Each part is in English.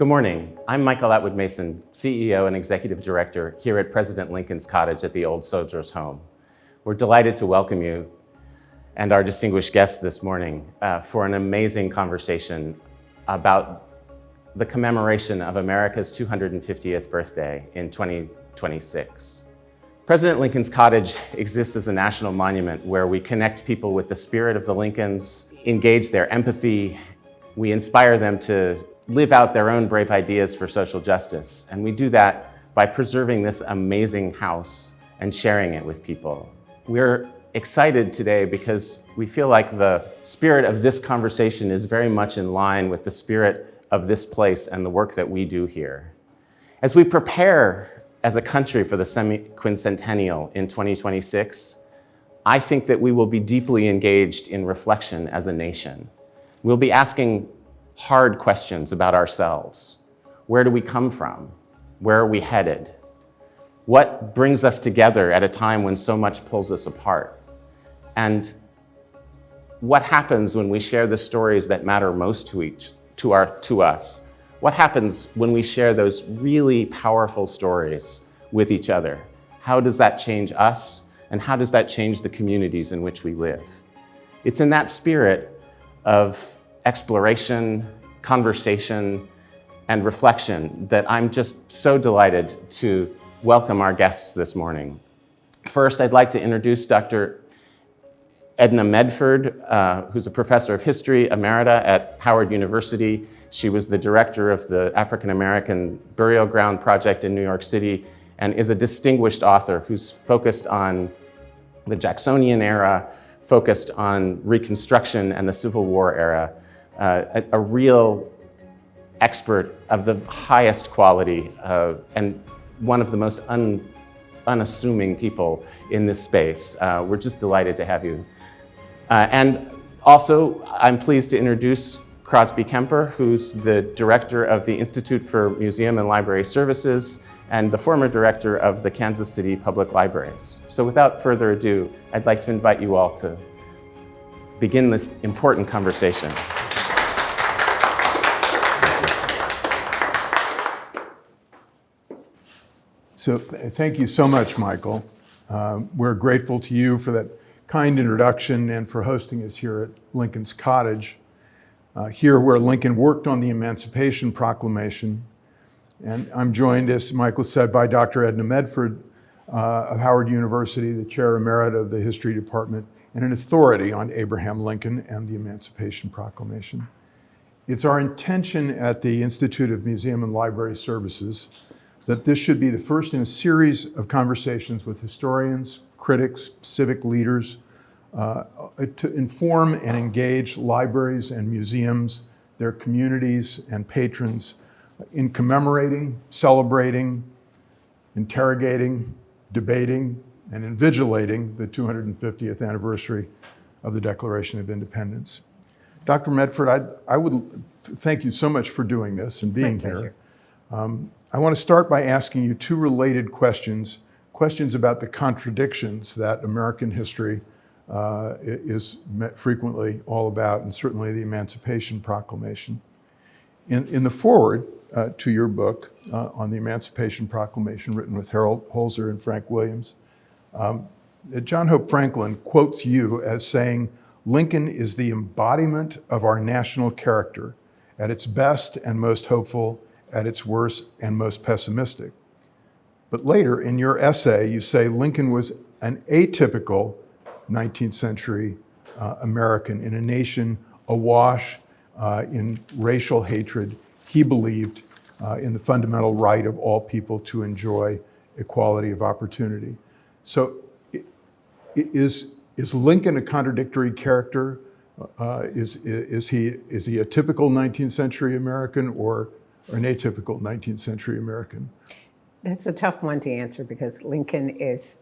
Good morning. I'm Michael Atwood Mason, CEO and Executive Director here at President Lincoln's Cottage at the Old Soldiers' Home. We're delighted to welcome you and our distinguished guests this morning for an amazing conversation about the commemoration of America's 250th birthday in 2026. President Lincoln's Cottage exists as a national monument where we connect people with the spirit of the Lincolns, engage their empathy, we inspire them to live out their own brave ideas for social justice. And we do that by preserving this amazing house and sharing it with people. We're excited today because we feel like the spirit of this conversation is very much in line with the spirit of this place and the work that we do here. As we prepare as a country for the semi-quincentennial in 2026, I think that we will be deeply engaged in reflection as a nation. We'll be asking hard questions about ourselves. Where do we come from? Where are we headed? What brings us together at a time when so much pulls us apart? And what happens when we share the stories that matter most to us? What happens when we share those really powerful stories with each other? How does that change us? And how does that change the communities in which we live? It's in that spirit of exploration, conversation, and reflection that I'm just so delighted to welcome our guests this morning. First, I'd like to introduce Dr. Edna Medford, who's a professor of history, Emerita at Howard University. She was the director of the African American Burial Ground Project in New York City and is a distinguished author who's focused on the Jacksonian era, focused on Reconstruction and the Civil War era. A real expert of the highest quality and one of the most unassuming people in this space. We're just delighted to have you. And also, I'm pleased to introduce Crosby Kemper, who's the director of the Institute for Museum and Library Services and the former director of the Kansas City Public Libraries. So without further ado, I'd like to invite you all to begin this important conversation. So thank you so much, Michael. We're grateful to you for that kind introduction and for hosting us here at Lincoln's Cottage, here where Lincoln worked on the Emancipation Proclamation. And I'm joined, as Michael said, by Dr. Edna Medford of Howard University, the chair emerita of the History Department, and an authority on Abraham Lincoln and the Emancipation Proclamation. It's our intention at the Institute of Museum and Library Services that this should be the first in a series of conversations with historians, critics, civic leaders, to inform and engage libraries and museums, their communities and patrons in commemorating, celebrating, interrogating, debating, and invigilating the 250th anniversary of the Declaration of Independence. Dr. Medford, I would thank you so much for doing this and being here. I want to start by asking you two related questions about the contradictions that American history is frequently all about, and certainly the Emancipation Proclamation. In the foreword to your book on the Emancipation Proclamation, written with Harold Holzer and Frank Williams, John Hope Franklin quotes you as saying, "Lincoln is the embodiment of our national character, at its best and most hopeful, at its worst and most pessimistic." But later in your essay, you say Lincoln was an atypical 19th century American in a nation awash in racial hatred. He believed in the fundamental right of all people to enjoy equality of opportunity. So is Lincoln a contradictory character? Is he a typical 19th century American or an atypical 19th century American? That's a tough one to answer because Lincoln is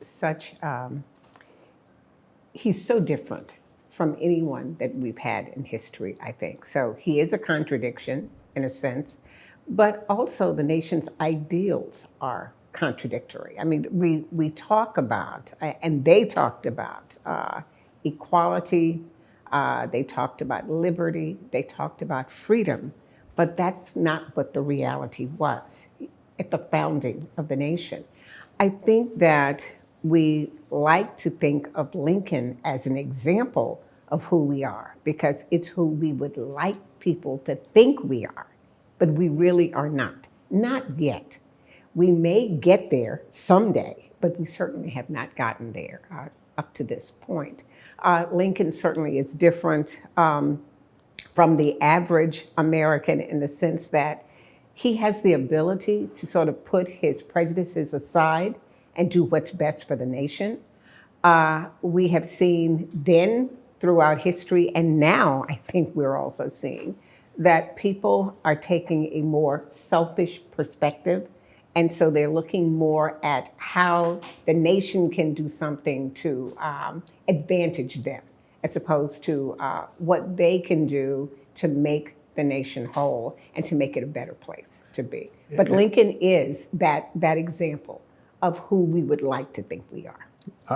he's so different from anyone that we've had in history, I think. So he is a contradiction in a sense, but also the nation's ideals are contradictory. I mean, we talk about, and they talked about equality, they talked about liberty, they talked about freedom, But that's not what the reality was at the founding of the nation. I think that we like to think of Lincoln as an example of who we are because it's who we would like people to think we are, but we really are not. Not yet. We may get there someday, but we certainly have not gotten there up to this point. Lincoln certainly is different from the average American in the sense that he has the ability to sort of put his prejudices aside and do what's best for the nation. We have seen then throughout history, and now I think we're also seeing that people are taking a more selfish perspective. And so they're looking more at how the nation can do something to advantage them, as opposed to what they can do to make the nation whole and to make it a better place to be. But Lincoln is that example of who we would like to think we are.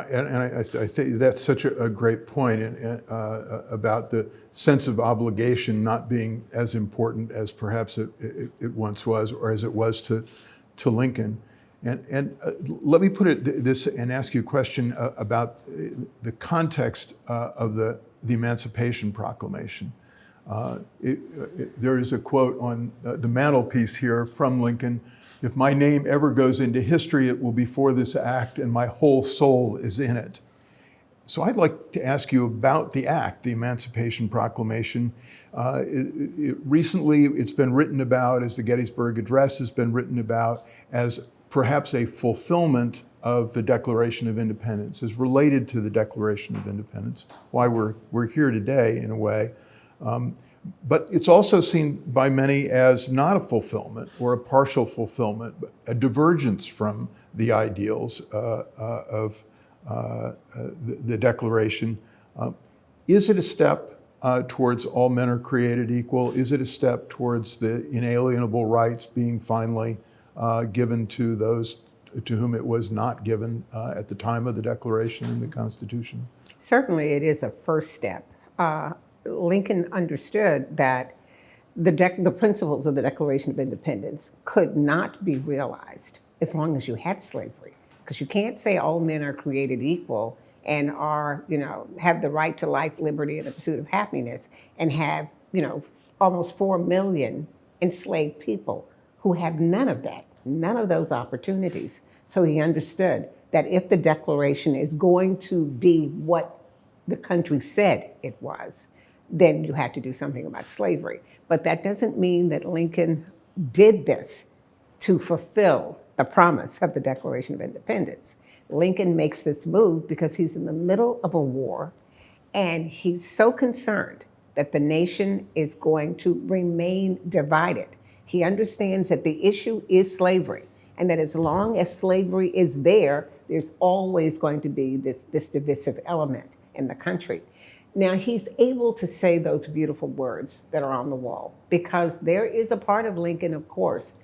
And I think that's such a great point about the sense of obligation not being as important as perhaps it once was, or as it was to Lincoln. And let me put it this and ask you a question about the context of the Emancipation Proclamation. There is a quote on the mantelpiece here from Lincoln: "If my name ever goes into history, it will be for this act, and my whole soul is in it." So I'd like to ask you about the act, the Emancipation Proclamation. Recently, it's been written about, as the Gettysburg Address has been written about, as perhaps a fulfillment of the Declaration of Independence, is related to the Declaration of Independence, why we're here today in a way. But it's also seen by many as not a fulfillment or a partial fulfillment, a divergence from the ideals of the Declaration. Is it a step towards all men are created equal? Is it a step towards the inalienable rights being finally given to those to whom it was not given at the time of the Declaration and the Constitution? Certainly it is a first step. Lincoln understood that the principles of the Declaration of Independence could not be realized as long as you had slavery, because you can't say all men are created equal and are, have the right to life, liberty, and the pursuit of happiness, and have, almost 4 million enslaved people who have none of that, none of those opportunities. So he understood that if the Declaration is going to be what the country said it was, then you had to do something about slavery. But that doesn't mean that Lincoln did this to fulfill the promise of the Declaration of Independence. Lincoln makes this move because he's in the middle of a war, and he's so concerned that the nation is going to remain divided. He understands that the issue is slavery, and that as long as slavery is there, there's always going to be this divisive element in the country. Now, he's able to say those beautiful words that are on the wall because there is a part of Lincoln, of course,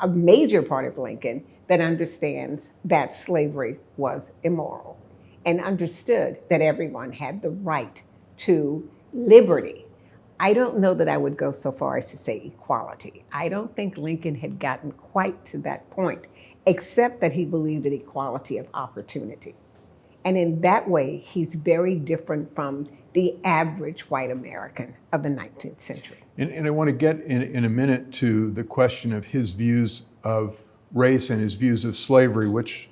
a major part of Lincoln, that understands that slavery was immoral and understood that everyone had the right to liberty. I don't know that I would go so far as to say equality. I don't think Lincoln had gotten quite to that point, except that he believed in equality of opportunity. And in that way, he's very different from the average white American of the 19th century. And I want to get in a minute to the question of his views of race and his views of slavery, which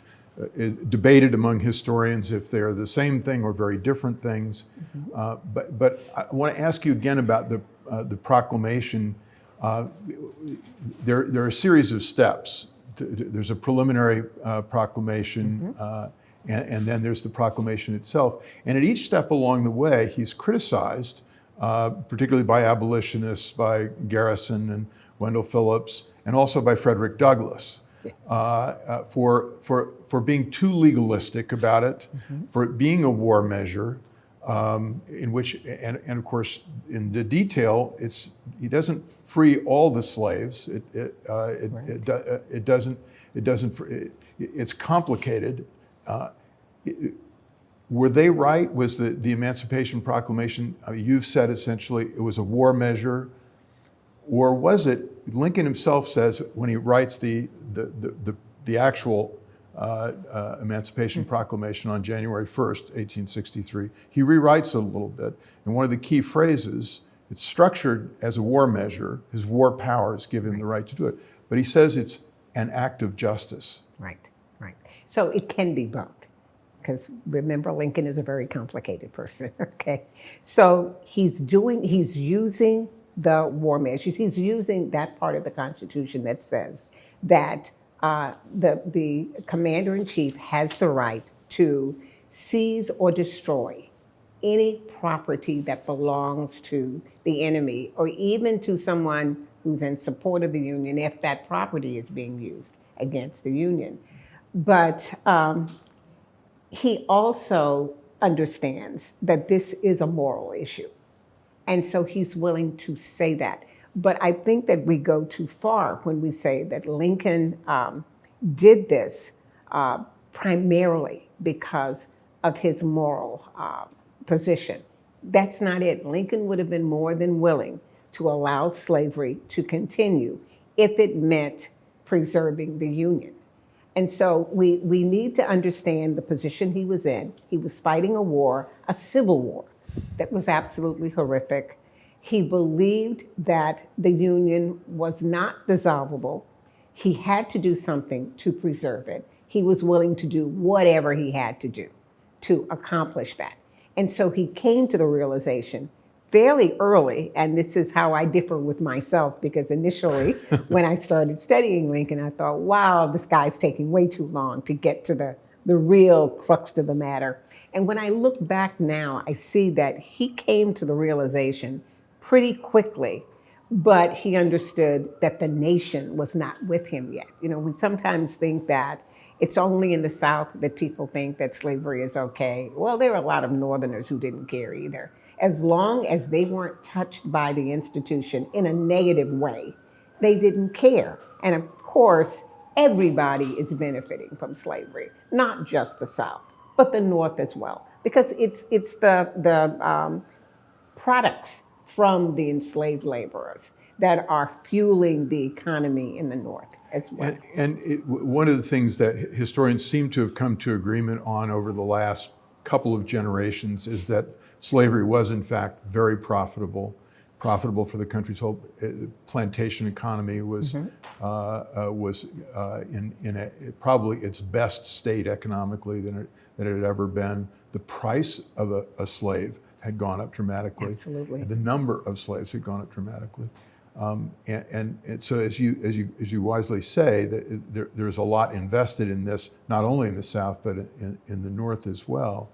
debated among historians if they're the same thing or very different things. Mm-hmm. But I want to ask you again about the proclamation. There are a series of steps. There's a preliminary proclamation, mm-hmm. And then there's the proclamation itself. And at each step along the way, he's criticized, particularly by abolitionists, by Garrison and Wendell Phillips, and also by Frederick Douglass, yes. For being too legalistic about it, mm-hmm. for it being a war measure, in which, and of course, in the detail, he doesn't free all the slaves. It's complicated. Were they right? Was the Emancipation Proclamation, you've said essentially it was a war measure. Or was it, Lincoln himself says when he writes the actual Emancipation Proclamation on January 1st, 1863, he rewrites it a little bit. And one of the key phrases, it's structured as a war measure. His war powers give him the right to do it. But he says it's an act of justice. Right, right. So it can be both. Because remember, Lincoln is a very complicated person, okay? So he's using the war measures. He's using that part of the Constitution that says that the commander-in-chief has the right to seize or destroy any property that belongs to the enemy, or even to someone who's in support of the Union if that property is being used against the Union. But he also understands that this is a moral issue. And so he's willing to say that. But I think that we go too far when we say that Lincoln did this primarily because of his moral position. That's not it. Lincoln would have been more than willing to allow slavery to continue if it meant preserving the Union. And so we need to understand the position he was in. He was fighting a war, a civil war, that was absolutely horrific. He believed that the Union was not dissolvable. He had to do something to preserve it. He was willing to do whatever he had to do to accomplish that. And so he came to the realization fairly early, and this is how I differ with myself, because initially when I started studying Lincoln, I thought, wow, this guy's taking way too long to get to the real crux of the matter. And when I look back now, I see that he came to the realization pretty quickly, but he understood that the nation was not with him yet. You know, we sometimes think that it's only in the South that people think that slavery is okay. Well, there are a lot of Northerners who didn't care either. As long as they weren't touched by the institution in a negative way, they didn't care. And of course, everybody is benefiting from slavery, not just the South, but the North as well, because it's the products from the enslaved laborers that are fueling the economy in the North as well. One of the things that historians seem to have come to agreement on over the last couple of generations is that slavery was in fact very profitable for the country's whole plantation economy. Was in probably its best state economically than it had ever been. The price of a slave had gone up dramatically. Absolutely. The number of slaves had gone up dramatically. And so, as you wisely say, that there's a lot invested in this, not only in the South but in the North as well.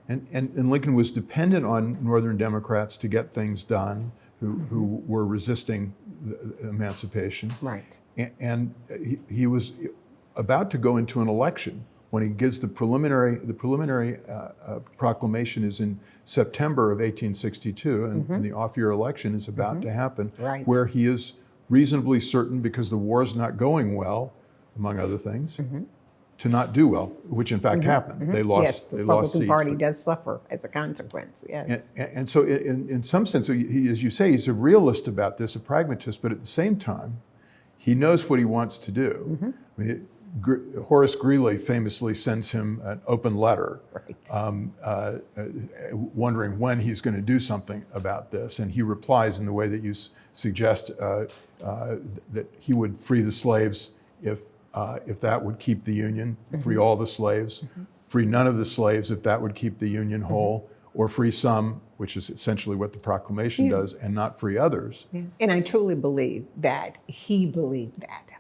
And Lincoln was dependent on Northern Democrats to get things done, who were resisting the emancipation. Right. And he was about to go into an election when he gives the preliminary proclamation is in September of 1862, and the off-year election is about to happen, Right. where he is reasonably certain, because the war is not going well, among other things, to not do well, which in fact happened. They lost. Yes, the they lost Republican seats, Party but- does suffer as a consequence. Yes. and so, in some sense, he, as you say, he's a realist about this, a pragmatist, but at the same time, he knows what he wants to do. I mean, Horace Greeley famously sends him an open letter, Right. wondering when he's going to do something about this, and he replies in the way that you suggest, that he would free the slaves if that would keep the Union, free all the slaves, free none of the slaves if that would keep the Union whole, or free some, which is essentially what the proclamation does, and not free others. Yeah. And I truly believe that he believed that.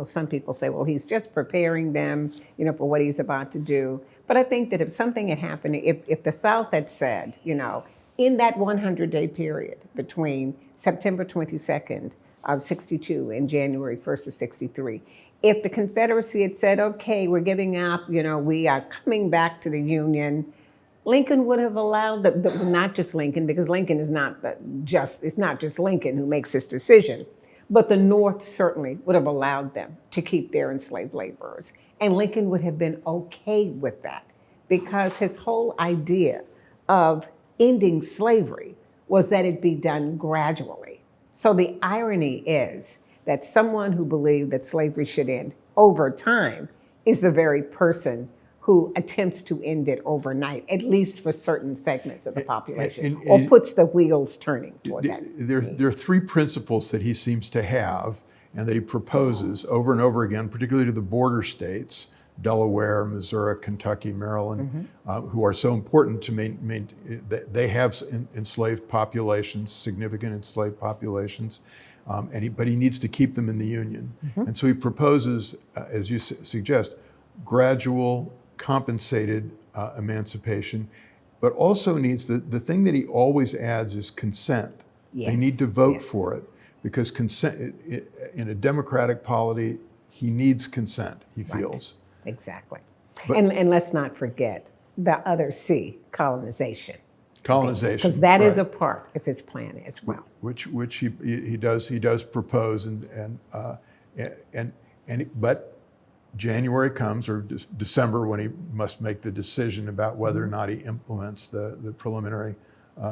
Some people say, well, he's just preparing them, for what he's about to do. But I think that if something had happened, if the South had said, in that 100-day period between September 22nd of 62 and January 1st of 63, if the Confederacy had said, okay, we're giving up, we are coming back to the Union, Lincoln would have allowed not just Lincoln, because Lincoln is it's not just Lincoln who makes this decision, but the North certainly would have allowed them to keep their enslaved laborers. And Lincoln would have been okay with that, because his whole idea of ending slavery was that it be done gradually, So the irony is that someone who believed that slavery should end over time is the very person who attempts to end it overnight, at least for certain segments of the population, or puts the wheels turning toward that. There are three principles that he seems to have and that he proposes over and over again, particularly to the border states, Delaware, Missouri, Kentucky, Maryland, who are so important to maintain. They have enslaved populations, significant enslaved populations, but he needs to keep them in the Union. And so he proposes, as you suggest, gradual, compensated emancipation, but also needs the thing that he always adds is consent. Yes. They need to vote for it, because consent in a democratic polity, he needs consent, he feels. Right. Exactly. And let's not forget the other C, colonization. Colonization. Because that is a part of his plan as well. Which he does propose, but January comes, or December, when he must make the decision about whether or not he implements the preliminary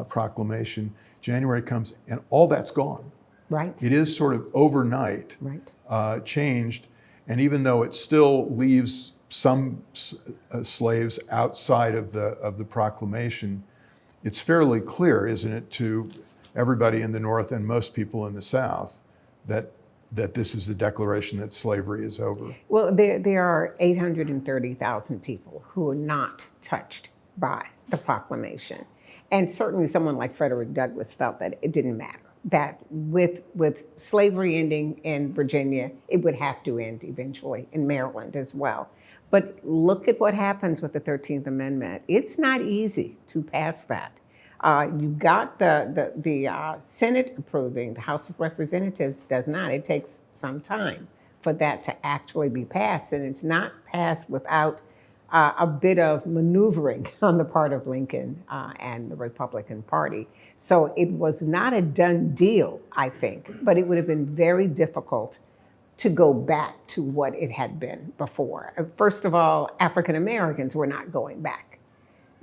proclamation. January comes, and all that's gone. Right. It is sort of overnight changed, and even though it still leaves some slaves outside of the proclamation, it's fairly clear, isn't it, to everybody in the North and most people in the South that this is the declaration that slavery is over? Well, there are 830,000 people who are not touched by the proclamation. And certainly someone like Frederick Douglass felt that it didn't matter, that with slavery ending in Virginia, it would have to end eventually in Maryland as well. But look at what happens with the 13th Amendment. It's not easy to pass that. You got the Senate approving, the House of Representatives does not. It takes some time for that to actually be passed, and it's not passed without a bit of maneuvering on the part of Lincoln and the Republican Party. So it was not a done deal, I think, but it would have been very difficult to go back to what it had been before. First of all, African Americans were not going back,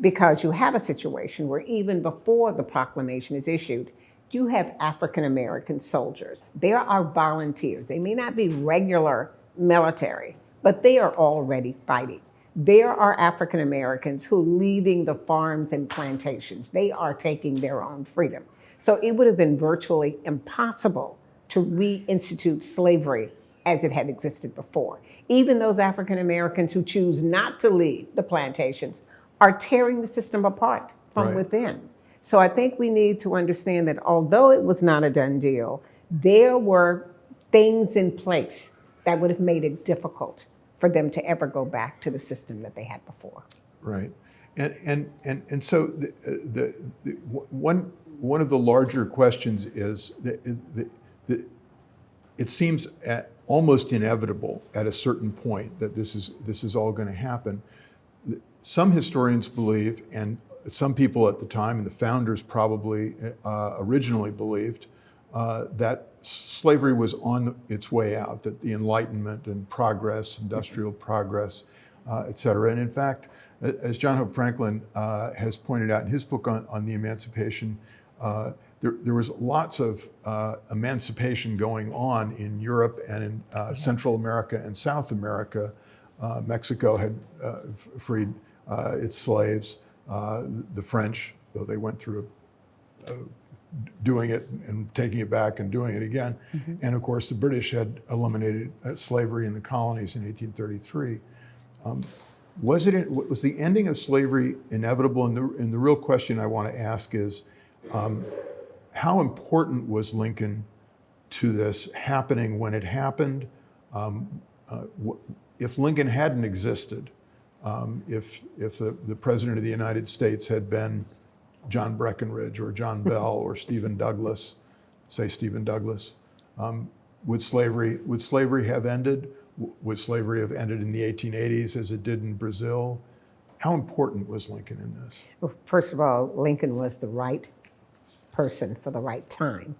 because you have a situation where even before the proclamation is issued, you have African American soldiers. There are volunteers. They may not be regular military, but they are already fighting. There are African Americans who are leaving the farms and plantations. They are taking their own freedom. So it would have been virtually impossible to reinstitute slavery as it had existed before. Even those African Americans who choose not to leave the plantations are tearing the system apart from within. So I think we need to understand that although it was not a done deal, there were things in place that would have made it difficult for them to ever go back to the system that they had before. Right, and so one of the larger questions is that it seems almost inevitable at a certain point that this is all going to happen. Some historians believe, and some people at the time, and the founders probably originally believed, that slavery was on its way out, that the Enlightenment and progress, industrial progress, et cetera. And in fact, as John Hope Franklin has pointed out in his book on the Emancipation, there was lots of emancipation going on in Europe and in Central America and South America. Mexico had freed its slaves. The French, though they went through doing it and taking it back and doing it again. And of course, the British had eliminated slavery in the colonies in 1833. Was the ending of slavery inevitable? And the real question I want to ask is, how important was Lincoln to this happening when it happened? If Lincoln hadn't existed, if the President of the United States had been John Breckinridge or John Bell or Stephen Douglas, would slavery have ended? Would slavery have ended in the 1880s as it did in Brazil? How important was Lincoln in this? Well, first of all, Lincoln was the right person for the right time,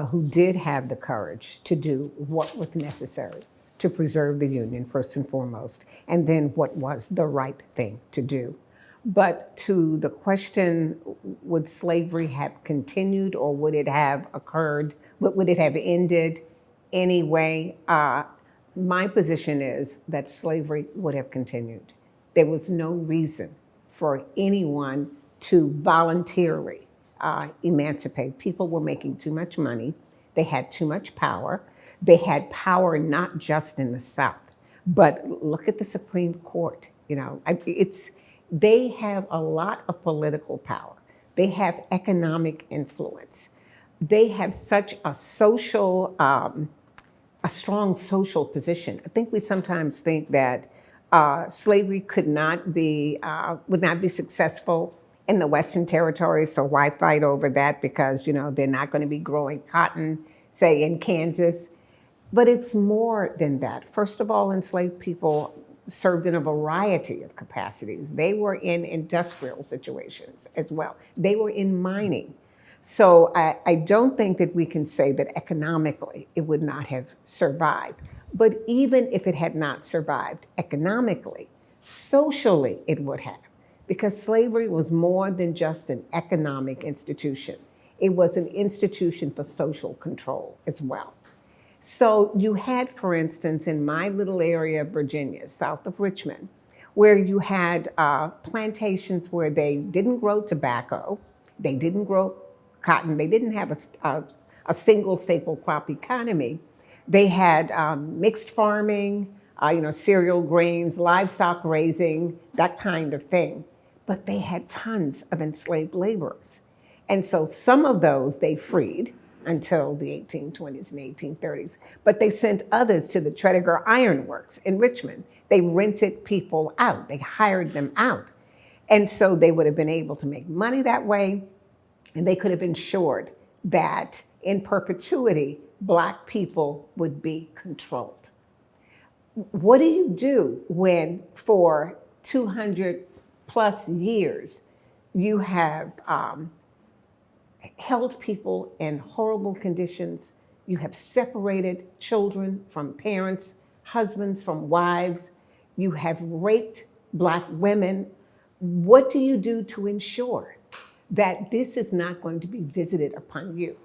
who did have the courage to do what was necessary to preserve the Union, first and foremost, and then what was the right thing to do. But to the question, would slavery have continued or would it have occurred? Would it have ended anyway? My position is that slavery would have continued. There was no reason for anyone to voluntarily emancipate. People were making too much money. They had too much power. They had power not just in the South, but look at the Supreme Court. They have a lot of political power. They have economic influence. They have such a strong social position. I think we sometimes think that slavery would not be successful in the Western territories, so why fight over that? Because they're not going to be growing cotton, say in Kansas. But it's more than that. First of all, enslaved people served in a variety of capacities. They were in industrial situations as well. They were in mining. So I don't think that we can say that economically it would not have survived. But even if it had not survived economically, socially it would have. Because slavery was more than just an economic institution. It was an institution for social control as well. So you had, for instance, in my little area of Virginia, south of Richmond, where you had plantations where they didn't grow tobacco, they didn't grow cotton, they didn't have a single staple crop economy. They had mixed farming, cereal grains, livestock raising, that kind of thing. But they had tons of enslaved laborers. And so some of those they freed until the 1820s and 1830s. But they sent others to the Tredegar Iron Works in Richmond. They rented people out. They hired them out. And so they would have been able to make money that way, and they could have ensured that in perpetuity, Black people would be controlled. What do you do when for 200 plus years you have held people in horrible conditions? You have separated children from parents, husbands from wives. You have raped Black women. What do you do to ensure that this is not going to be visited upon you?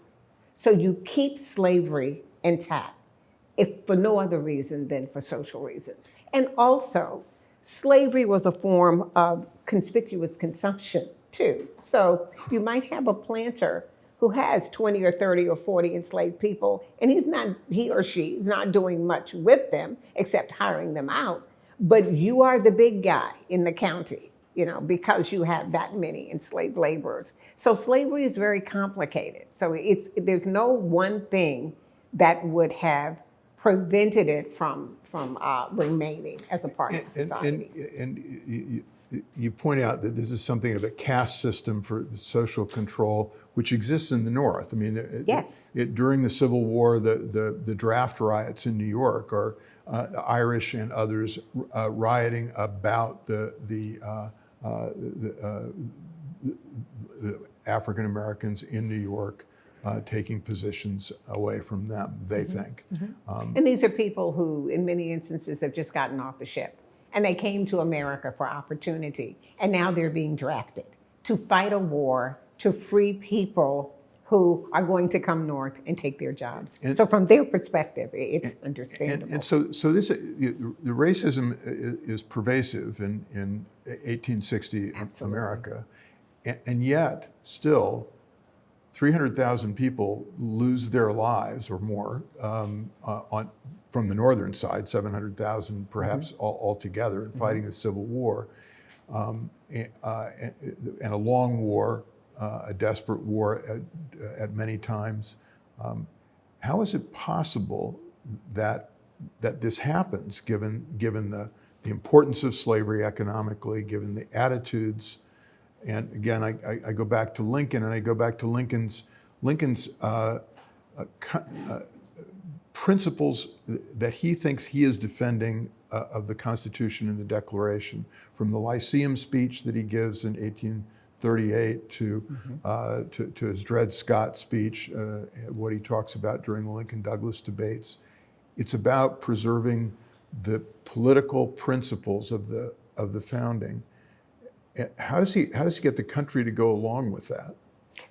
So you keep slavery intact, if for no other reason than for social reasons. And also, slavery was a form of conspicuous consumption too. So you might have a planter who has 20 or 30 or 40 enslaved people, and he or she is not doing much with them except hiring them out. But you are the big guy in the county, because you have that many enslaved laborers. So slavery is very complicated. So there's no one thing that would have prevented it from remaining as a part of society. And you point out that this is something of a caste system for social control, which exists in the North. I mean, yes. During the Civil War, the draft riots in New York are Irish and others rioting about the African Americans in New York taking positions away from them, they think. And these are people who, in many instances, have just gotten off the ship. And they came to America for opportunity. And now they're being drafted to fight a war to free people who are going to come north and take their jobs. So from their perspective, it's understandable. And so the racism is pervasive in 1860 Absolutely. America. And yet, still, 300,000 people lose their lives or more from the northern side, 700,000 perhaps altogether in fighting the Civil War, and a long war, a desperate war at many times. How is it possible that this happens, given the importance of slavery economically, given the attitudes? And again, I go back to Lincoln, and I go back to Lincoln's principles that he thinks he is defending of the Constitution and the Declaration, from the Lyceum speech that he gives in 1838 to his Dred Scott speech, what he talks about during the Lincoln-Douglas debates. It's about preserving the political principles of the founding. How does he get the country to go along with that?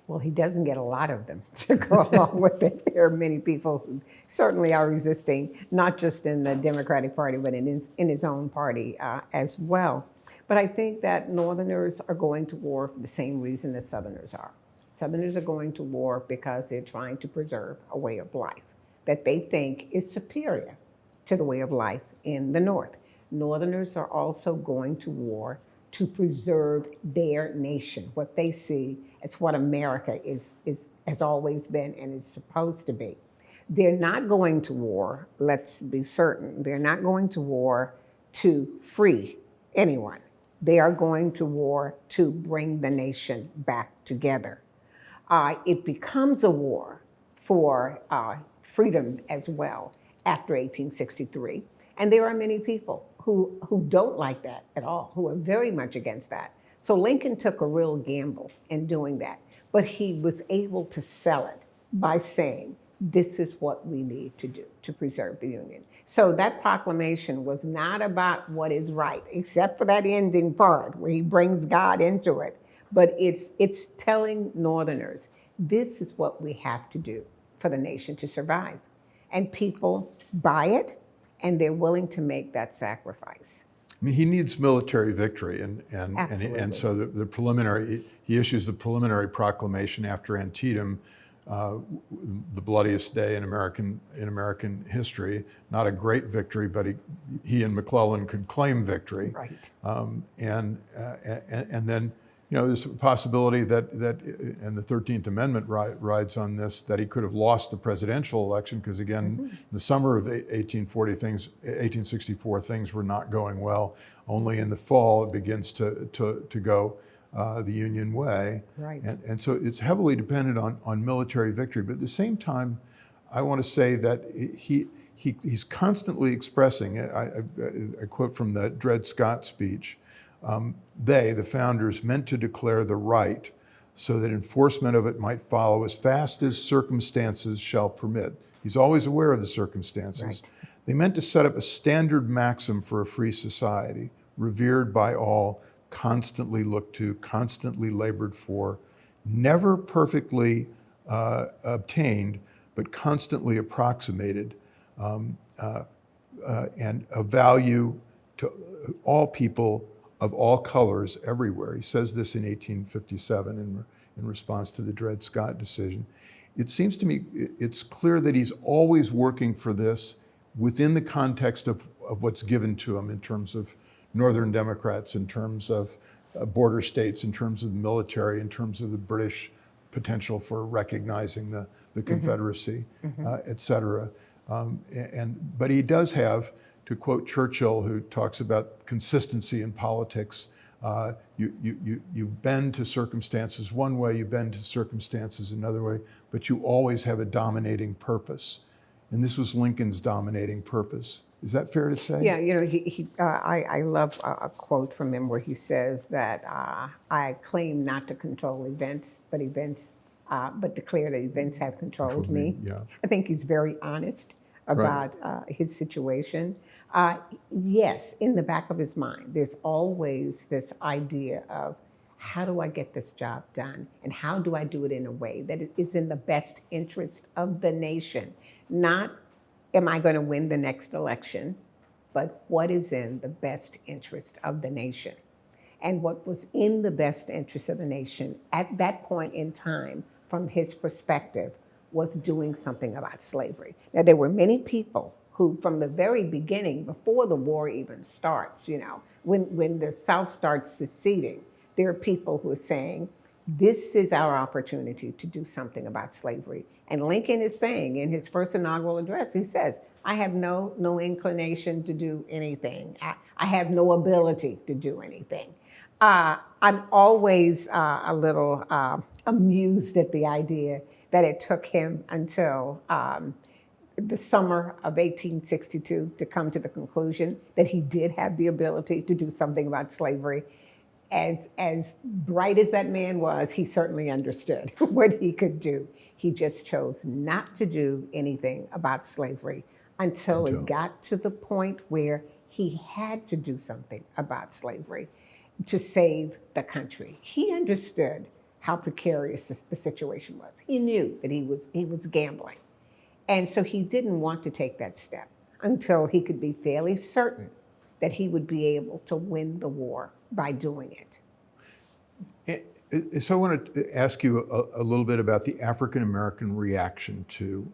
Well, he doesn't get a lot of them to go along with it. There are many people who certainly are resisting, not just in the Democratic Party, but in his own party as well. But I think that Northerners are going to war for the same reason that Southerners are. Southerners are going to war because they're trying to preserve a way of life that they think is superior to the way of life in the North. Northerners are also going to war to preserve their nation, what they see as what America has always been and is supposed to be. They're not going to war, let's be certain, they're not going to war to free anyone. They are going to war to bring the nation back together. It becomes a war for freedom as well after 1863. And there are many people who don't like that at all, who are very much against that. So Lincoln took a real gamble in doing that, but he was able to sell it by saying, this is what we need to do to preserve the Union. So that proclamation was not about what is right, except for that ending part where he brings God into it. But it's telling Northerners, this is what we have to do for the nation to survive. And people buy it, and they're willing to make that sacrifice. I mean, he needs military victory, and so the preliminary, he issues the preliminary proclamation after Antietam, the bloodiest day in American history. Not a great victory, but he and McClellan could claim victory. Right. And then, you know, there's a possibility that and the 13th Amendment rides on this, that he could have lost the presidential election, because again, in the summer of 1864, things were not going well. Only in the fall it begins to go the Union way. Right. And so it's heavily dependent on military victory. But at the same time, I want to say that he's constantly expressing, I quote from the Dred Scott speech, they, the founders, meant to declare the right so that enforcement of it might follow as fast as circumstances shall permit. He's always aware of the circumstances. Right. They meant to set up a standard maxim for a free society, revered by all, constantly looked to, constantly labored for, never perfectly obtained, but constantly approximated, and of value to all people of all colors everywhere. He says this in 1857 in response to the Dred Scott decision. It seems to me it's clear that he's always working for this within the context of what's given to him in terms of Northern Democrats, in terms of border states, in terms of the military, in terms of the British potential for recognizing the Confederacy, et cetera. But he does have, to quote Churchill, who talks about consistency in politics, you bend to circumstances one way, you bend to circumstances another way, but you always have a dominating purpose. And this was Lincoln's dominating purpose. Is that fair to say? Yeah, you know, I love a quote from him where he says that I claim not to control events, but declare that events have controlled me. Yeah. I think he's very honest about his situation. Yes, in the back of his mind, there's always this idea of, how do I get this job done? And how do I do it in a way that it is in the best interest of the nation? Not, am I going to win the next election, but what is in the best interest of the nation? And what was in the best interest of the nation at that point in time, from his perspective, was doing something about slavery. Now, there were many people who, from the very beginning, before the war even starts, you know, when the South starts seceding, there are people who are saying, this is our opportunity to do something about slavery. And Lincoln is saying in his first inaugural address, he says, I have no inclination to do anything. I have no ability to do anything. I'm always a little amused at the idea that it took him until the summer of 1862 to come to the conclusion that he did have the ability to do something about slavery. As bright as that man was, he certainly understood what he could do. He just chose not to do anything about slavery until it got to the point where he had to do something about slavery. to save the country. He understood how precarious the situation was. He knew that he was gambling. And so he didn't want to take that step until he could be fairly certain that he would be able to win the war by doing it. So I want to ask you a little bit about the African American reaction to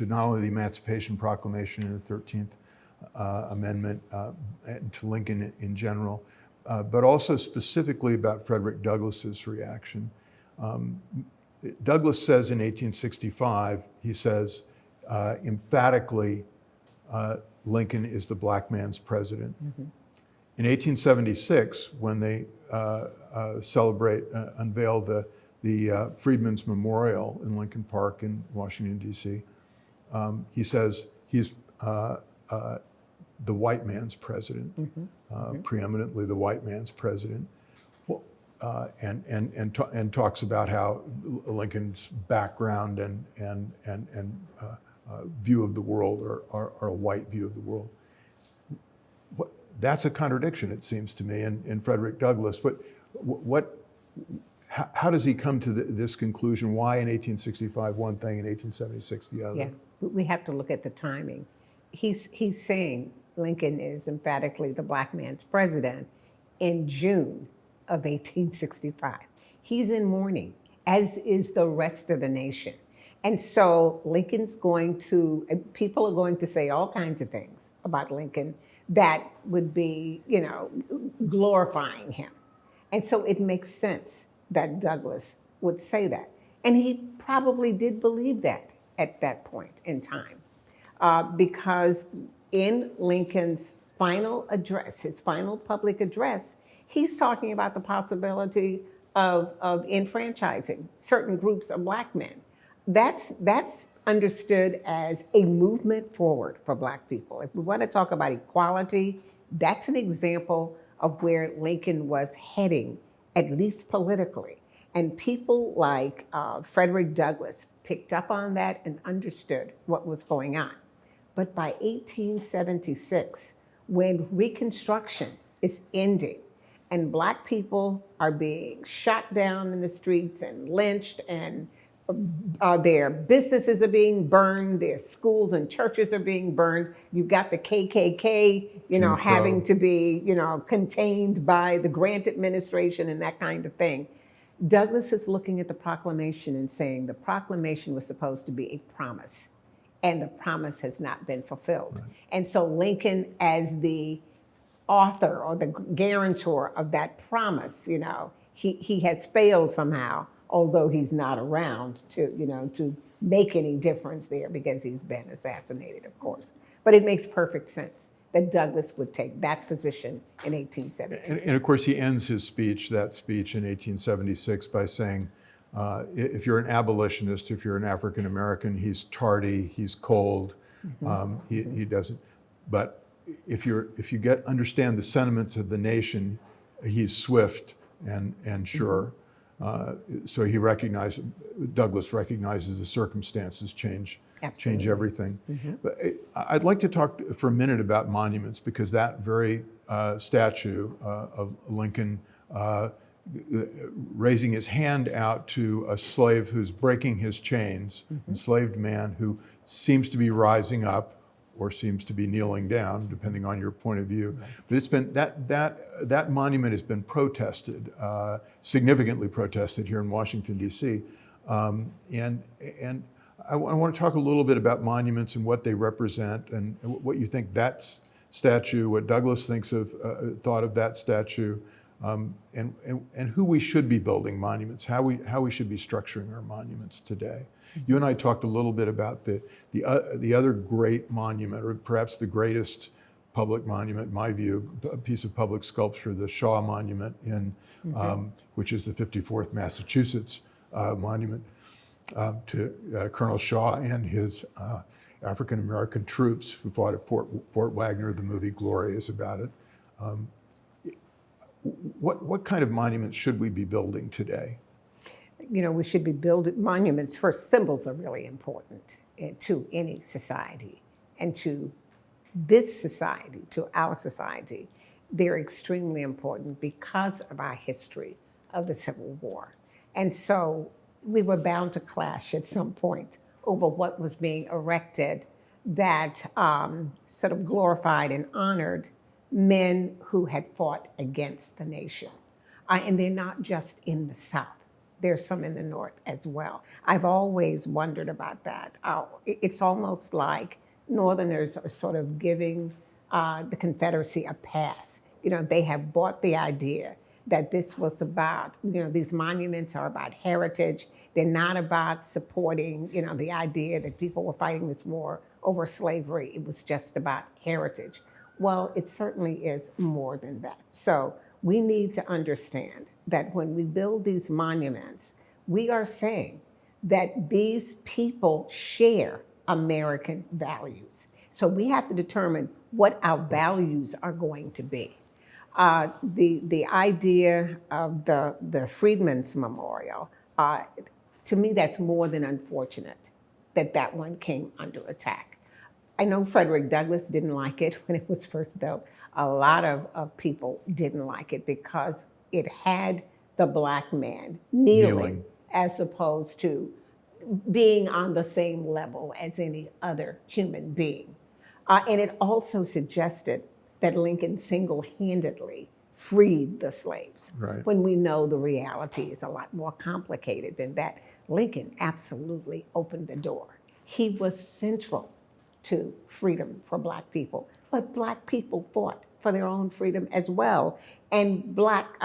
not only the Emancipation Proclamation and the 13th Amendment and to Lincoln in general, but also specifically about Frederick Douglass's reaction. Douglass says in 1865, he says emphatically, Lincoln is the black man's president. Mm-hmm. In 1876, when they unveil the Freedmen's Memorial in Lincoln Park in Washington, D.C., he says he's the white man's president, preeminently the white man's president, and talks about how Lincoln's background and view of the world are a white view of the world. That's a contradiction, it seems to me, in Frederick Douglass. But how does he come to this conclusion? Why in 1865 one thing, in 1876 the other? Yeah, we have to look at the timing. He's saying Lincoln is emphatically the black man's president in June of 1865. He's in mourning, as is the rest of the nation. And so Lincoln's people are going to say all kinds of things about Lincoln that would be, glorifying him. And so it makes sense that Douglass would say that. And he probably did believe that at that point in time. Because in Lincoln's final address, his final public address, he's talking about the possibility of enfranchising certain groups of black men. That's understood as a movement forward for black people. If we want to talk about equality, that's an example of where Lincoln was heading, at least politically. And people like Frederick Douglass picked up on that and understood what was going on. But by 1876, when Reconstruction is ending and black people are being shot down in the streets and lynched, and their businesses are being burned, their schools and churches are being burned. You've got the KKK, having to be, contained by the Grant administration and that kind of thing. Douglass is looking at the proclamation and saying the proclamation was supposed to be a promise, and the promise has not been fulfilled. Right. And so Lincoln, as the author or the guarantor of that promise, he has failed somehow, although he's not around to make any difference there because he's been assassinated, of course. But it makes perfect sense that Douglass would take that position in 1876. And of course, he ends that speech in 1876 by saying, if you're an abolitionist, if you're an African American, he's tardy, he's cold, he doesn't. But if you understand the sentiments of the nation, he's swift and sure. So Douglass recognizes the circumstances change everything. Mm-hmm. But I'd like to talk for a minute about monuments, because that very statue of Lincoln raising his hand out to a slave who's breaking his chains, enslaved man who seems to be rising up or seems to be kneeling down, depending on your point of view. Right. But it's been that monument has been protested, significantly protested here in Washington, D.C. And I want to talk a little bit about monuments and what they represent, and what you think that statue, what Douglass thought of that statue, and who we should be building monuments, how we should be structuring our monuments today. You and I talked a little bit about the other great monument, or perhaps the greatest public monument, in my view, a piece of public sculpture, the Shaw Monument, which is the 54th Massachusetts monument to Colonel Shaw and his African-American troops who fought at Fort Wagner. The movie Glory is about it. What kind of monuments should we be building today? We should be building monuments. First, symbols are really important to any society, and to this society, to our society. they're extremely important because of our history of the Civil War. And so we were bound to clash at some point over what was being erected that sort of glorified and honored men who had fought against the nation. And they're not just in the South. There's some in the North as well. I've always wondered about that. It's almost like Northerners are sort of giving the Confederacy a pass. You know, they have bought the idea that this was about, you know, these monuments are about heritage. They're not about supporting, you know, the idea that people were fighting this war over slavery. It was just about heritage. Well, it certainly is more than that. So we need to understand that when we build these monuments, we are saying that these people share American values. So we have to determine what our values are going to be. The idea of the Freedmen's Memorial, to me, that's more than unfortunate that that one came under attack. I know Frederick Douglass didn't like it when it was first built. A lot of people didn't like it because it had the Black man kneeling as opposed to being on the same level as any other human being. And it also suggested that Lincoln single-handedly freed the slaves, Right. when we know the reality is a lot more complicated than that. Lincoln absolutely opened the door. He was central to freedom for Black people, but Black people fought for their own freedom as well. And Black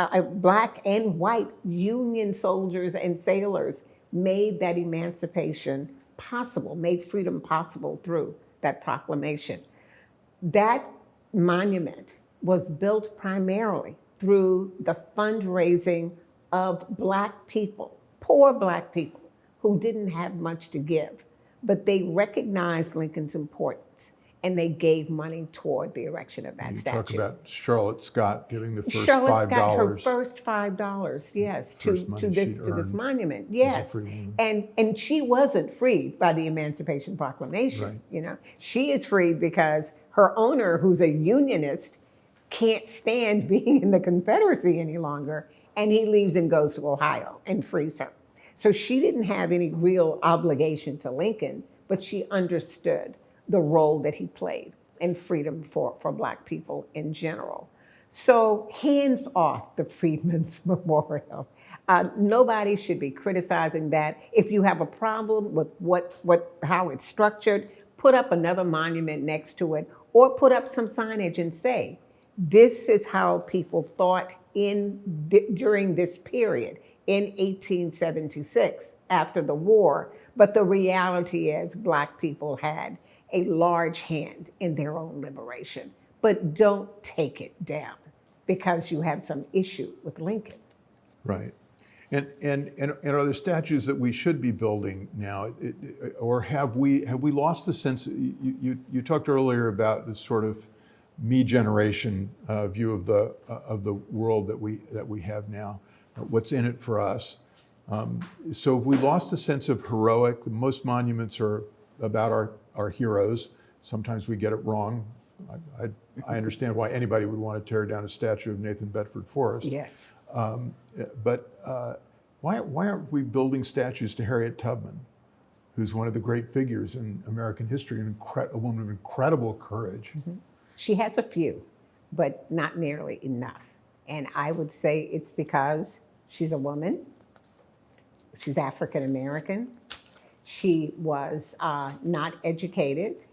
and white Union soldiers and sailors made that emancipation possible, made freedom possible through that proclamation. That monument was built primarily through the fundraising of Black people, poor Black people who didn't have much to give, but they recognized Lincoln's importance and they gave money toward the erection of that You statue. talk about Charlotte Scott giving the first Charlotte $5. got her first $5, yes, to money this she earned monument, as a yes. free woman. And she wasn't freed by the Emancipation Proclamation. Right. You know, she is freed because her owner, who's a Unionist, can't stand being in the Confederacy any longer, and he leaves and goes to Ohio and frees her. So she didn't have any real obligation to Lincoln, but she understood the role that he played in freedom for Black people in general. So hands off the Freedmen's Memorial. Nobody should be criticizing that. If you have a problem with how it's structured, put up another monument next to it, or put up some signage and say, this is how people thought during this period in 1876 after the war. But the reality is Black people had a large hand in their own liberation. But don't take it down because you have some issue with Lincoln. Right. And are there statues that we should be building now, or have we lost the sense? You talked earlier about this sort of me generation view of the world that we have now. What's in it for us? So have we lost the sense of heroic? Most monuments are about our heroes. Sometimes we get it wrong. I understand why anybody would want to tear down a statue of Nathan Bedford Forrest. Yes. But why aren't we building statues to Harriet Tubman, who's one of the great figures in American history, and a woman of incredible courage? Mm-hmm. She has a few, but not nearly enough. And I would say it's because she's a woman, she's African American, she was not educated,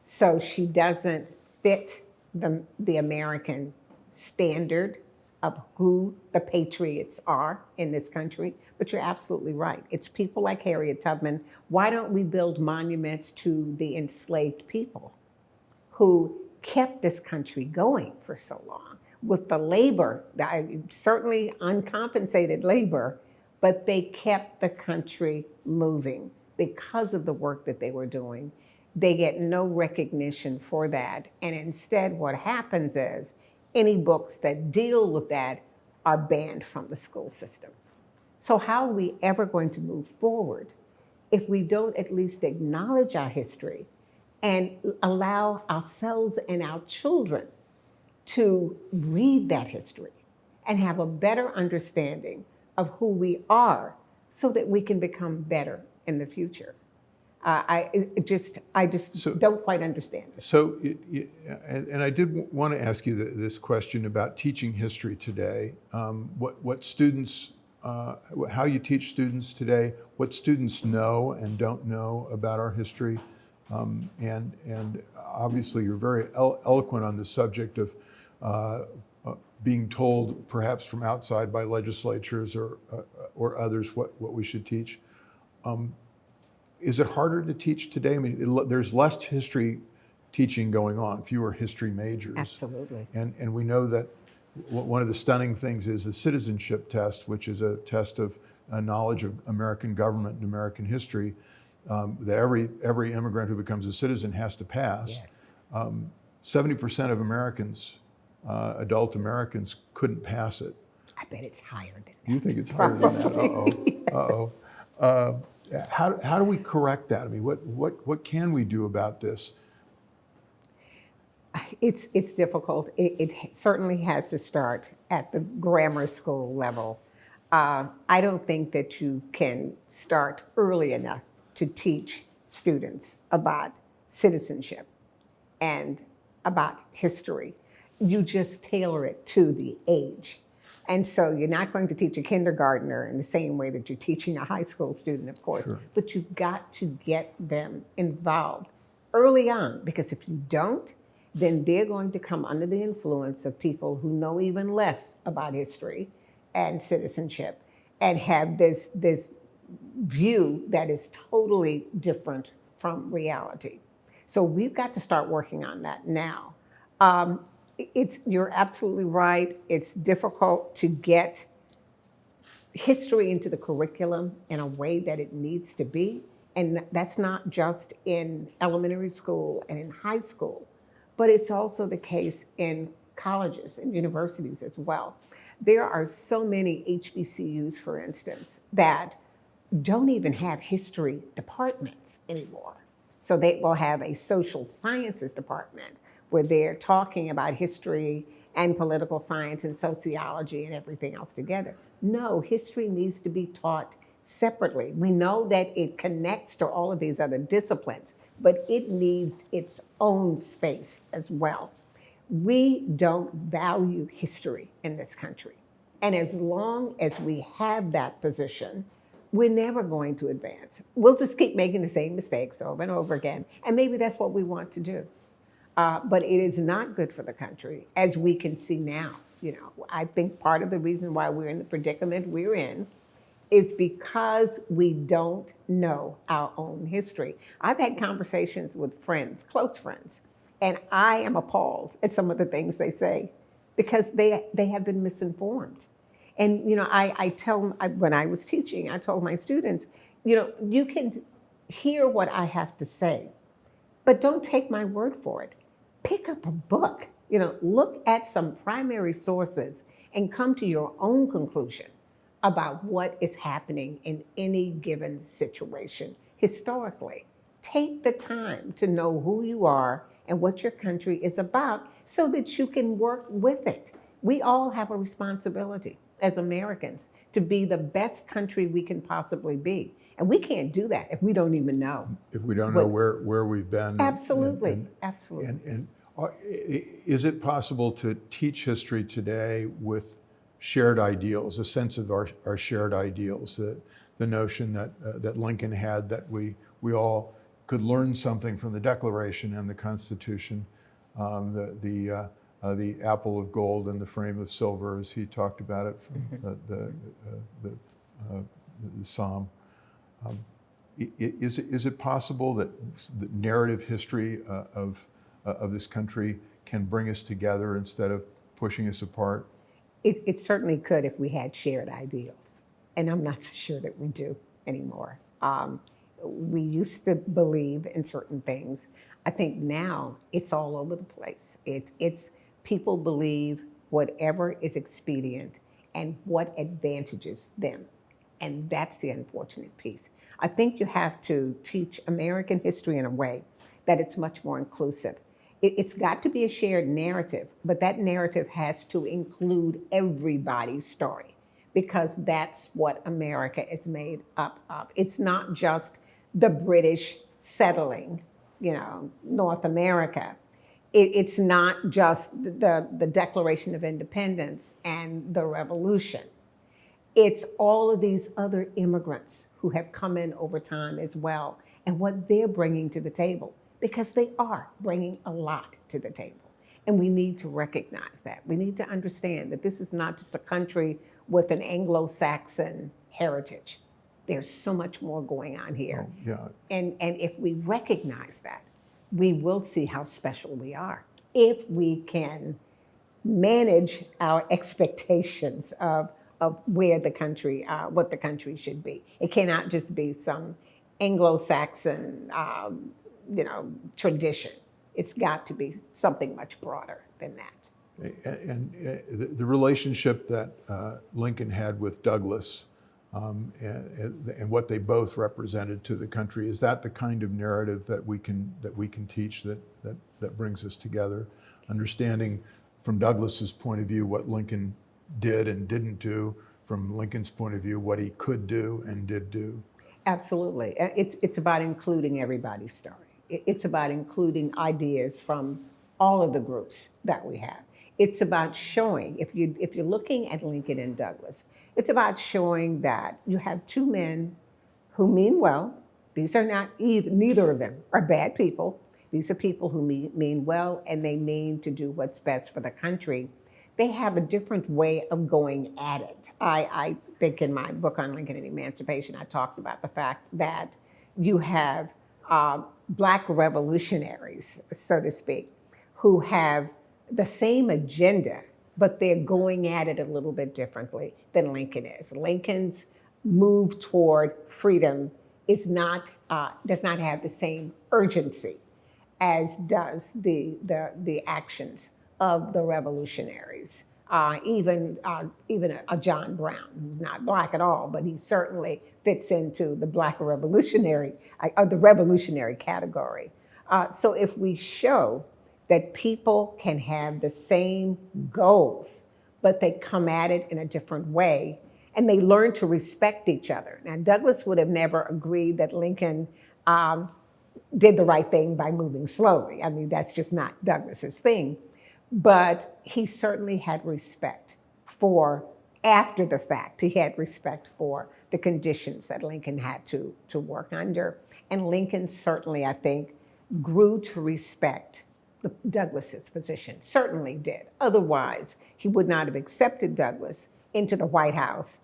so she doesn't fit the American standard of who the patriots are in this country. But you're absolutely right. It's people like Harriet Tubman. Why don't we build monuments to the enslaved people who kept this country going for so long with the labor, certainly uncompensated labor, but they kept the country moving because of the work that they were doing. They get no recognition for that. And instead, what happens is any books that deal with that are banned from the school system. So how are we ever going to move forward if we don't at least acknowledge our history and allow ourselves and our children to read that history and have a better understanding of who we are so that we can become better in the future. I just don't quite understand it. So, and I did want to ask you this question about teaching history today. What students, how you teach students today, what students know and don't know about our history, and obviously you're very eloquent on the subject of being told, perhaps from outside by legislatures or others, what we should teach. Is it harder to teach today? I mean, there's less history teaching going on, fewer history majors. Absolutely. And we know that one of the stunning things is the Citizenship Test, which is a test of knowledge of American government and American history that every immigrant who becomes a citizen has to pass. Yes. 70% of Americans, adult Americans, couldn't pass it. I bet it's higher than that. You think it's higher than that? Uh-oh. Yes. Uh-oh. How do we correct that? I mean, what can we do about this? It's difficult. It certainly has to start at the grammar school level. I don't think that you can start early enough to teach students about citizenship and about history. You just tailor it to the age. And so you're not going to teach a kindergartner in the same way that you're teaching a high school student, of course, Sure. but you've got to get them involved early on, because if you don't, then they're going to come under the influence of people who know even less about history and citizenship and have this view that is totally different from reality. So we've got to start working on that now. You're absolutely right. It's difficult to get history into the curriculum in a way that it needs to be. And that's not just in elementary school and in high school, but it's also the case in colleges and universities as well. There are so many HBCUs, for instance, that don't even have history departments anymore. So they will have a social sciences department where they're talking about history and political science and sociology and everything else together. No, history needs to be taught separately. We know that it connects to all of these other disciplines, but it needs its own space as well. We don't value history in this country. And as long as we have that position, we're never going to advance. We'll just keep making the same mistakes over and over again. And maybe that's what we want to do. But it is not good for the country, as we can see now. You know, I think part of the reason why we're in the predicament we're in is because we don't know our own history. I've had conversations with friends, close friends, and I am appalled at some of the things they say because they have been misinformed. And, you know, when I was teaching, I told my students, you know, you can hear what I have to say, but don't take my word for it. Pick up a book, you know, look at some primary sources and come to your own conclusion about what is happening in any given situation historically. Take the time to know who you are and what your country is about so that you can work with it. We all have a responsibility as Americans to be the best country we can possibly be. And we can't do that if we don't even know. If we don't know where we've been. Absolutely, absolutely. And is it possible to teach history today with shared ideals, a sense of our shared ideals, the notion that Lincoln had, that we all could learn something from the Declaration and the Constitution, the apple of gold and the frame of silver, as he talked about it from the Psalm. Is it possible that the narrative history of this country can bring us together instead of pushing us apart? It certainly could if we had shared ideals, and I'm not so sure that we do anymore. We used to believe in certain things. I think now it's all over the place. It's people believe whatever is expedient and what advantages them. And that's the unfortunate piece. I think you have to teach American history in a way that it's much more inclusive. It's got to be a shared narrative, but that narrative has to include everybody's story, because that's what America is made up of. It's not just the British settling, North America. It's not just the Declaration of Independence and the Revolution. It's all of these other immigrants who have come in over time as well, and what they're bringing to the table, because they are bringing a lot to the table. And we need to recognize that. We need to understand that this is not just a country with an Anglo-Saxon heritage. There's so much more going on here. Oh, yeah. And if we recognize that, we will see how special we are if we can manage our expectations of where the country, what the country should be. It cannot just be some Anglo-Saxon, tradition. It's got to be something much broader than that. And the relationship that Lincoln had with Douglas and what they both represented to the country, is that the kind of narrative that we can teach that brings us together? Understanding from Douglas's point of view what Lincoln did and didn't do, from Lincoln's point of view what he could do and did do. Absolutely. It's about including everybody's story. It's about including ideas from all of the groups that we have. It's about showing, if you're looking at Lincoln and Douglas, it's about showing that you have two men who mean well. These are not neither of them are bad people. These are people who mean well, and they mean to do what's best for the country. They have a different way of going at it. I think in my book on Lincoln and Emancipation, I talked about the fact that you have Black revolutionaries, so to speak, who have the same agenda, but they're going at it a little bit differently than Lincoln is. Lincoln's move toward freedom does not have the same urgency as does the actions of the revolutionaries. Even a John Brown, who's not Black at all, but he certainly fits into the Black revolutionary, or the revolutionary category. So if we show that people can have the same goals, but they come at it in a different way, and they learn to respect each other. Now, Douglas would have never agreed that Lincoln did the right thing by moving slowly. I mean, that's just not Douglas's thing. But he certainly had respect for, after the fact, he had respect for the conditions that Lincoln had to work under. And Lincoln certainly, I think, grew to respect Douglas's position, certainly did. Otherwise, he would not have accepted Douglas into the White House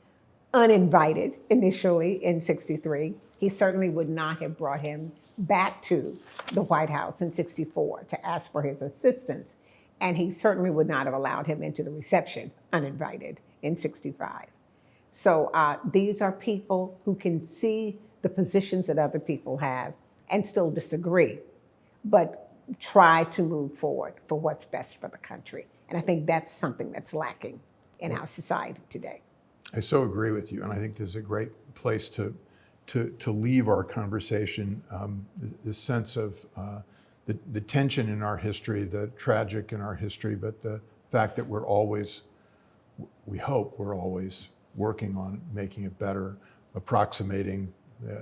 uninvited initially in '63. He certainly would not have brought him back to the White House in '64 to ask for his assistance. And he certainly would not have allowed him into the reception uninvited in '65. So these are people who can see the positions that other people have and still disagree, but try to move forward for what's best for the country. And I think that's something that's lacking in our society today. I so agree with you, and I think this is a great place to leave our conversation, this sense of the tension in our history, the tragic in our history, but the fact that we hope we're always working on making it better, approximating,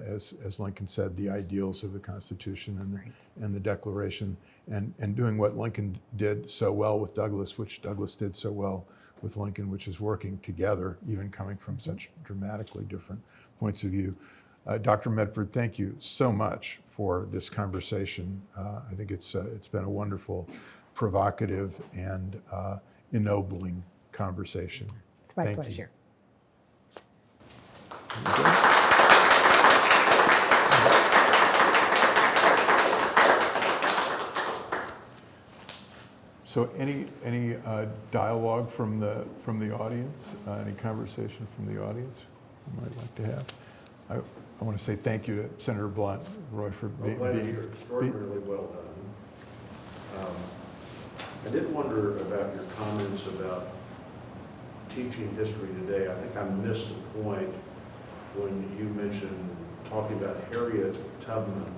as Lincoln said, the ideals of the Constitution and the Declaration, and doing what Lincoln did so well with Douglas, which Douglas did so well with Lincoln, which is working together, even coming from such dramatically different points of view. Dr. Medford, thank you so much for this conversation. I think it's been a wonderful, provocative, and ennobling conversation. It's my pleasure. So any dialogue from the audience, any conversation from the audience you might like to have? I want to say thank you to Senator Blunt, Roy, for being here. Extraordinarily well done. I did wonder about your comments about teaching history today. I think I missed a point when you mentioned talking about Harriet Tubman,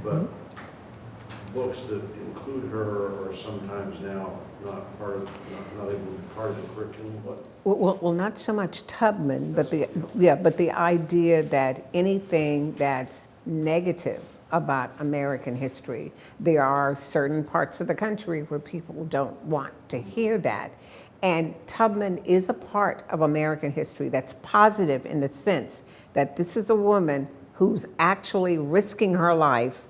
but books that include her are sometimes now not part of, not able to be part of the curriculum? What? Well, not so much Tubman, but the idea that anything that's negative about American history, there are certain parts of the country where people don't want to hear that. And Tubman is a part of American history that's positive in the sense that this is a woman who's actually risking her life,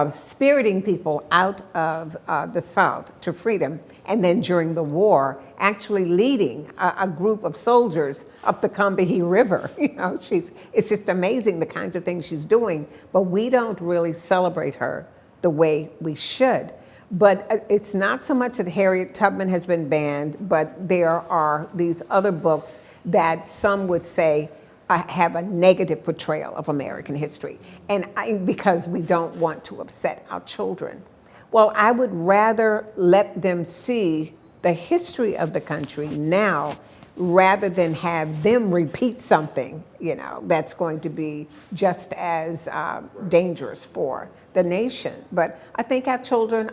spiriting people out of the South to freedom, and then during the war, actually leading a group of soldiers up the Combahee River. You know, it's just amazing the kinds of things she's doing, but we don't really celebrate her the way we should. But it's not so much that Harriet Tubman has been banned, but there are these other books that some would say have a negative portrayal of American history, and because we don't want to upset our children. Well, I would rather let them see the history of the country now rather than have them repeat something, you know, that's going to be just as dangerous for the nation. But I think our children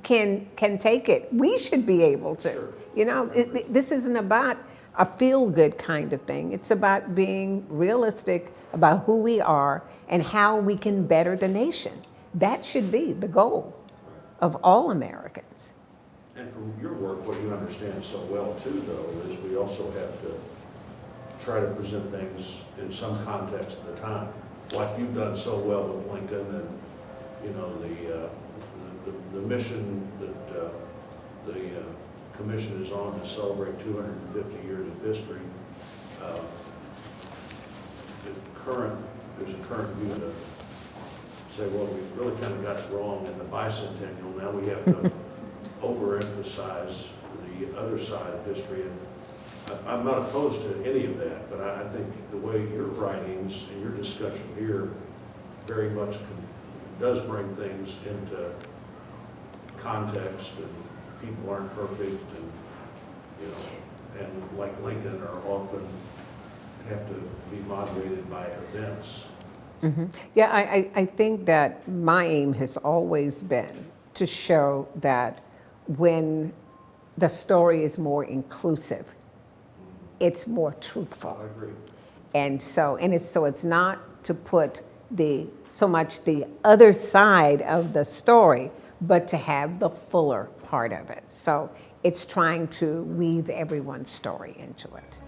can take it. We should be able to. You know, this isn't about a feel-good kind of thing. It's about being realistic about who we are and how we can better the nation. That should be the goal of all Americans. And from your work, what you understand so well too, though, is we also have to try to present things in some context at the time. Like you've done so well with Lincoln and, you know, the mission that the Commission is on to celebrate 250 years of history. There's a current view to say, well, we really kind of got it wrong in the bicentennial. Now we have to overemphasize the other side of history. And I'm not opposed to any of that, but I think the way your writings and your discussion here very much does bring things into context, and people aren't perfect, and you know, and like Lincoln are often have to be moderated by events. Mm-hmm. Yeah, I think that my aim has always been to show that when the story is more inclusive, it's more truthful. I agree. And so it's not to put so much the other side of the story, but to have the fuller part of it. So it's trying to weave everyone's story into it.